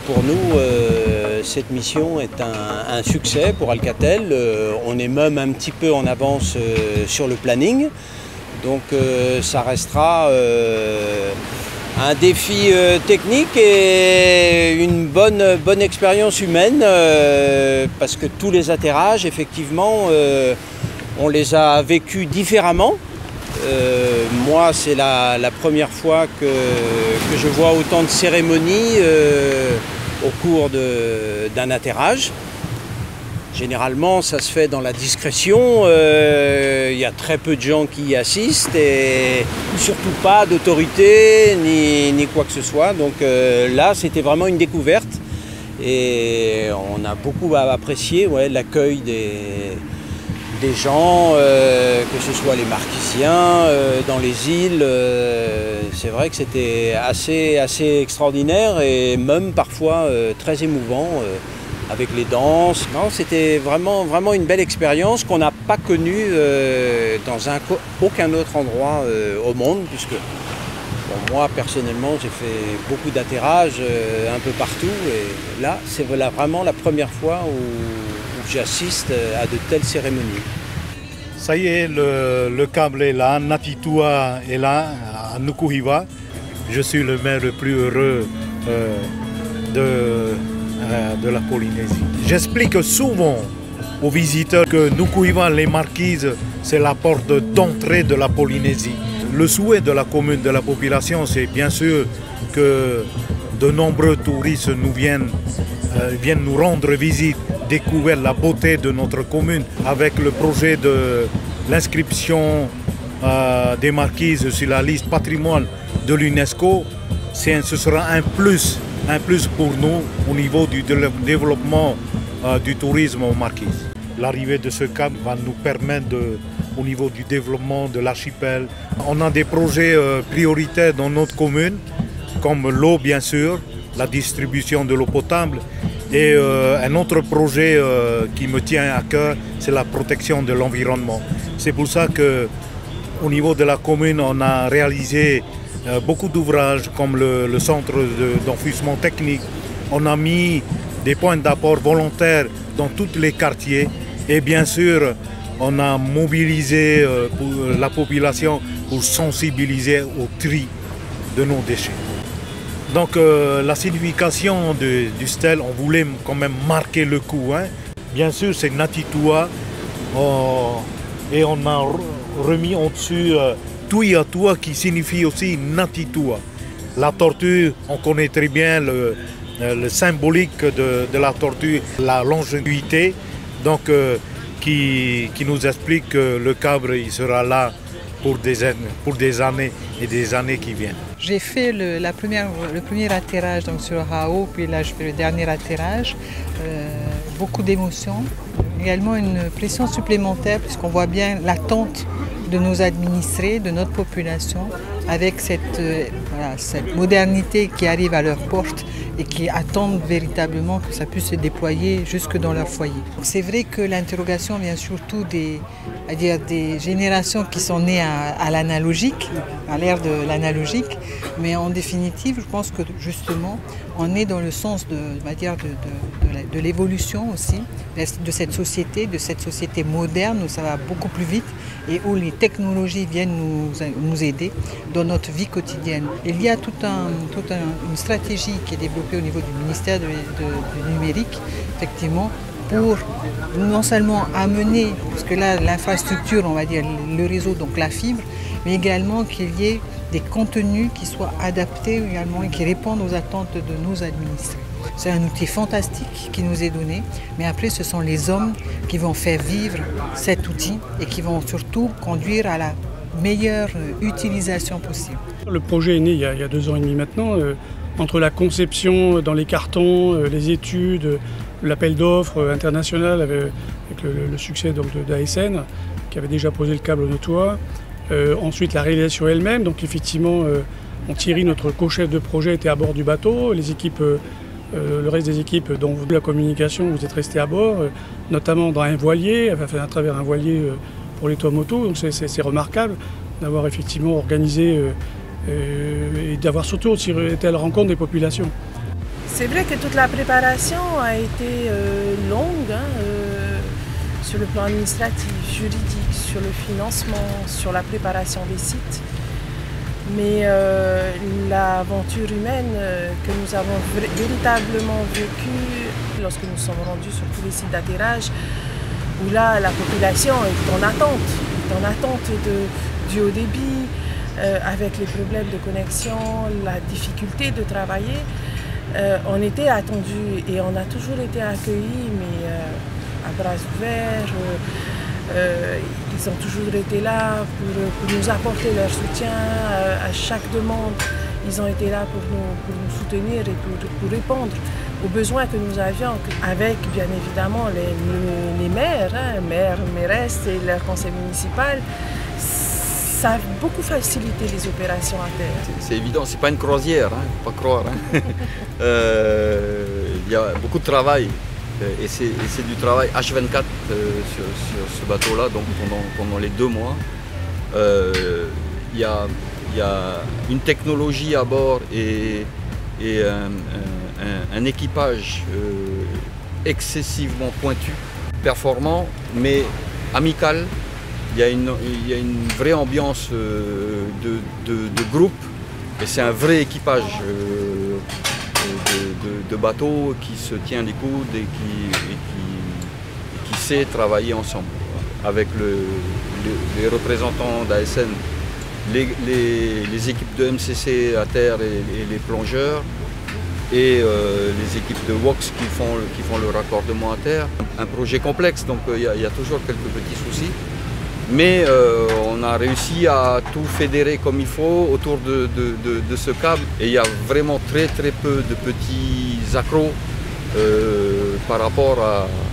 Pour nous, cette mission est un succès pour Alcatel. On est même un petit peu en avance sur le planning. Donc ça restera un défi technique et une bonne expérience humaine parce que tous les atterrages, effectivement, on les a vécus différemment. Moi, c'est la première fois que je vois autant de cérémonies au cours d'un atterrage. Généralement, ça se fait dans la discrétion. Il y a très peu de gens qui y assistent et surtout pas d'autorité ni quoi que ce soit. Donc là, c'était vraiment une découverte et on a beaucoup apprécié l'accueil des gens, que ce soit les Marquisiens, dans les îles. C'est vrai que c'était assez extraordinaire et même parfois très émouvant avec les danses. C'était vraiment une belle expérience qu'on n'a pas connue dans aucun autre endroit au monde, puisque moi personnellement j'ai fait beaucoup d'atterrages un peu partout et là c'est vraiment la première fois où j'assiste à de telles cérémonies. Ça y est, le câble est là, Ngatitua est là, à Nukuhiva. Je suis le maire le plus heureux de la Polynésie. J'explique souvent aux visiteurs que Nukuhiva, les Marquises, c'est la porte d'entrée de la Polynésie. Le souhait de la commune, de la population, c'est bien sûr que de nombreux touristes viennent nous rendre visite, découvrir la beauté de notre commune avec le projet de l'inscription des Marquises sur la liste patrimoine de l'UNESCO. Ce sera un plus pour nous au niveau du développement du tourisme aux Marquises. L'arrivée de ce câble va nous permettre au niveau du développement de l'archipel. On a des projets prioritaires dans notre commune, comme l'eau bien sûr, la distribution de l'eau potable. Et un autre projet qui me tient à cœur, c'est la protection de l'environnement. C'est pour ça qu'au niveau de la commune, on a réalisé beaucoup d'ouvrages comme le centre d'enfouissement technique. On a mis des points d'apport volontaires dans tous les quartiers. Et bien sûr, on a mobilisé la population pour sensibiliser au tri de nos déchets. Donc la signification du stèle, on voulait quand même marquer le coup. Bien sûr, c'est Ngatitua et on a remis au-dessus Tuiatua qui signifie aussi Ngatitua. La tortue, on connaît très bien le symbolique de la tortue, la longévité, donc qui nous explique que le câble il sera là pour des années et des années qui viennent. J'ai fait le premier atterrage donc sur Hao, puis là je fais le dernier atterrage. Beaucoup d'émotions, également une pression supplémentaire puisqu'on voit bien l'attente de nos administrés, de notre population, avec cette modernité qui arrive à leur porte et qui attendent véritablement que ça puisse se déployer jusque dans leur foyer. C'est vrai que l'interrogation vient surtout des générations qui sont nées à l'analogique, à l'ère de l'analogique, mais en définitive, je pense que justement, on est dans le sens de l'évolution aussi, de cette société moderne où ça va beaucoup plus vite et où les technologies viennent nous aider dans notre vie quotidienne. Il y a toute une stratégie qui est développée au niveau du ministère du numérique, effectivement, pour non seulement amener, parce que là l'infrastructure, on va dire le réseau, donc la fibre, mais également qu'il y ait des contenus qui soient adaptés également et qui répondent aux attentes de nos administrés. C'est un outil fantastique qui nous est donné, mais après ce sont les hommes qui vont faire vivre cet outil et qui vont surtout conduire à la meilleure utilisation possible. Le projet est né il y a 2 ans et demi maintenant, entre la conception dans les cartons, les études, l'appel d'offres international avec le succès d'ASN qui avait déjà posé le câble au toit. Ensuite la réalisation elle-même, donc effectivement Thierry, notre co-chef de projet, était à bord du bateau. Les équipes, le reste des équipes dont vous la communication, vous êtes restés à bord, notamment dans un voilier, enfin, à travers un voilier pour les toits moto. Donc c'est remarquable d'avoir effectivement organisé et d'avoir surtout aussi été à la rencontre des populations. C'est vrai que toute la préparation a été longue, sur le plan administratif, juridique, sur le financement, sur la préparation des sites. Mais l'aventure humaine que nous avons véritablement vécue lorsque nous sommes rendus sur tous les sites d'atterrage, où là la population est en attente du haut débit, avec les problèmes de connexion, la difficulté de travailler, on était attendus et on a toujours été accueillis, mais à bras ouverts. Ils ont toujours été là pour nous apporter leur soutien à chaque demande. Ils ont été là pour nous soutenir et pour répondre aux besoins que nous avions, avec bien évidemment les maires, mairesses et leur conseil municipal. Ça a beaucoup facilité les opérations à terre. C'est évident, c'est pas une croisière, faut pas croire. Il y a beaucoup de travail. Et c'est du travail H24 sur ce bateau-là, donc pendant les 2 mois. Il y a une technologie à bord et un équipage excessivement pointu, performant, mais amical. Il y a une vraie ambiance de groupe et c'est un vrai équipage. De bateaux qui se tient les coudes et qui sait travailler ensemble avec les représentants d'ASN, les équipes de MCC à terre et les plongeurs et les équipes de WOX qui font le raccordement à terre. Un projet complexe, donc il y a toujours quelques petits soucis. Mais on a réussi à tout fédérer comme il faut autour de ce câble. Et il y a vraiment très peu de petits accros par rapport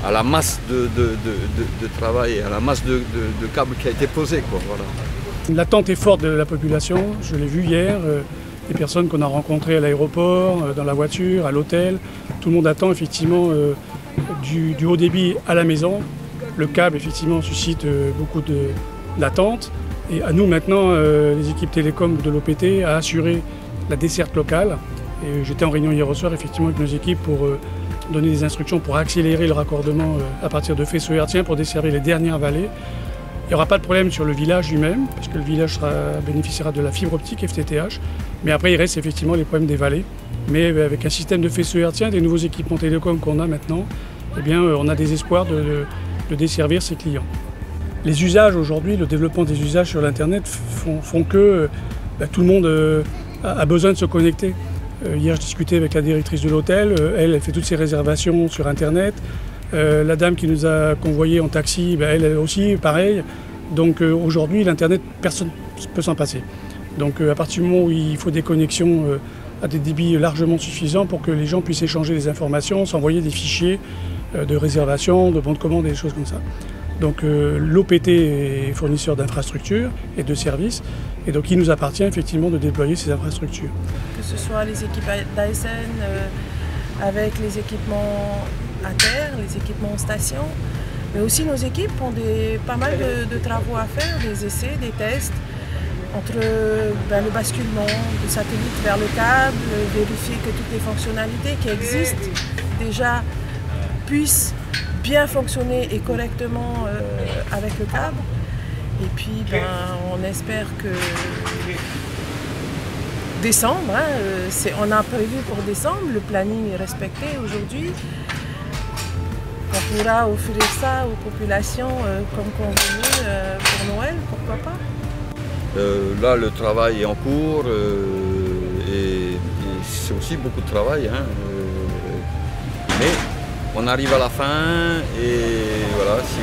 à la masse de travail, à la masse de câbles qui a été posée, quoi, voilà. L'attente est forte de la population, je l'ai vu hier. Les personnes qu'on a rencontrées à l'aéroport, dans la voiture, à l'hôtel, tout le monde attend effectivement du haut débit à la maison. Le câble, effectivement, suscite beaucoup d'attentes. Et à nous, maintenant, les équipes télécom de l'OPT, à assurer la desserte locale. Et j'étais en réunion hier soir, effectivement, avec nos équipes pour donner des instructions pour accélérer le raccordement à partir de Faisceau-Hertzien pour desservir les dernières vallées. Il n'y aura pas de problème sur le village lui-même, parce que le village bénéficiera de la fibre optique FTTH. Mais après, il reste effectivement les problèmes des vallées. Mais avec un système de Faisceau-Hertzien, des nouveaux équipements télécom qu'on a maintenant, eh bien, on a des espoirs de desservir ses clients. Les usages aujourd'hui, le développement des usages sur l'Internet font que tout le monde a besoin de se connecter. Hier, je discutais avec la directrice de l'hôtel, elle fait toutes ses réservations sur Internet. La dame qui nous a convoyés en taxi, elle aussi, pareil. Donc aujourd'hui, l'Internet, personne ne peut s'en passer. Donc à partir du moment où il faut des connexions à des débits largement suffisants pour que les gens puissent échanger des informations, s'envoyer des fichiers de réservation, de bons de commande et des choses comme ça. Donc l'OPT est fournisseur d'infrastructures et de services, et donc il nous appartient effectivement de déployer ces infrastructures. Que ce soit les équipes d'ASN avec les équipements à terre, les équipements en station, mais aussi nos équipes ont pas mal de travaux à faire, des essais, des tests, entre le basculement du satellite vers le câble, vérifier que toutes les fonctionnalités qui existent déjà puissent bien fonctionner et correctement avec le câble. Et puis on espère que décembre, on a prévu pour décembre, le planning est respecté aujourd'hui. On pourra offrir ça aux populations comme convenu pour Noël, pourquoi pas. Là, le travail est en cours et c'est aussi beaucoup de travail. Mais on arrive à la fin et voilà, si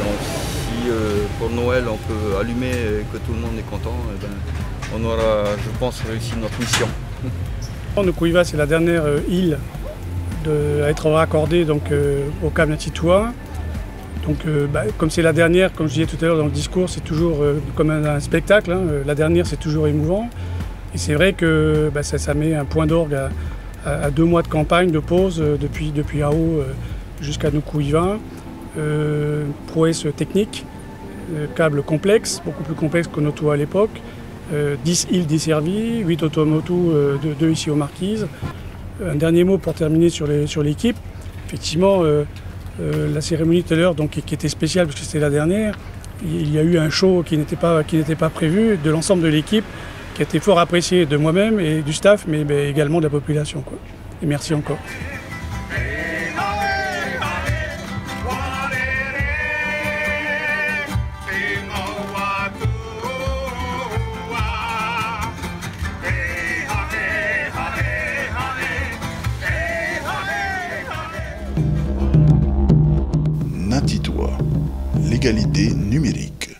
pour Noël on peut allumer et que tout le monde est content, on aura, je pense, réussi notre mission. Nukuiva, c'est la dernière île à être raccordée donc, au câble Natitouan. Donc, comme c'est la dernière, comme je disais tout à l'heure dans le discours, c'est toujours comme un spectacle. La dernière, c'est toujours émouvant. Et c'est vrai que ça met un point d'orgue à 2 mois de campagne, de pause, depuis AO jusqu'à Nukuiva. Prouesse technique, câble complexe, beaucoup plus complexe que Noto à l'époque. 10 îles desservies, 8 automotos, 2 ici aux Marquises. Un dernier mot pour terminer sur l'équipe. Effectivement, la cérémonie tout à l'heure, qui était spéciale parce que c'était la dernière, il y a eu un show qui n'était pas prévu de l'ensemble de l'équipe, qui a été fort apprécié de moi-même et du staff, mais également de la population, quoi. Et merci encore. Natitois, l'égalité numérique.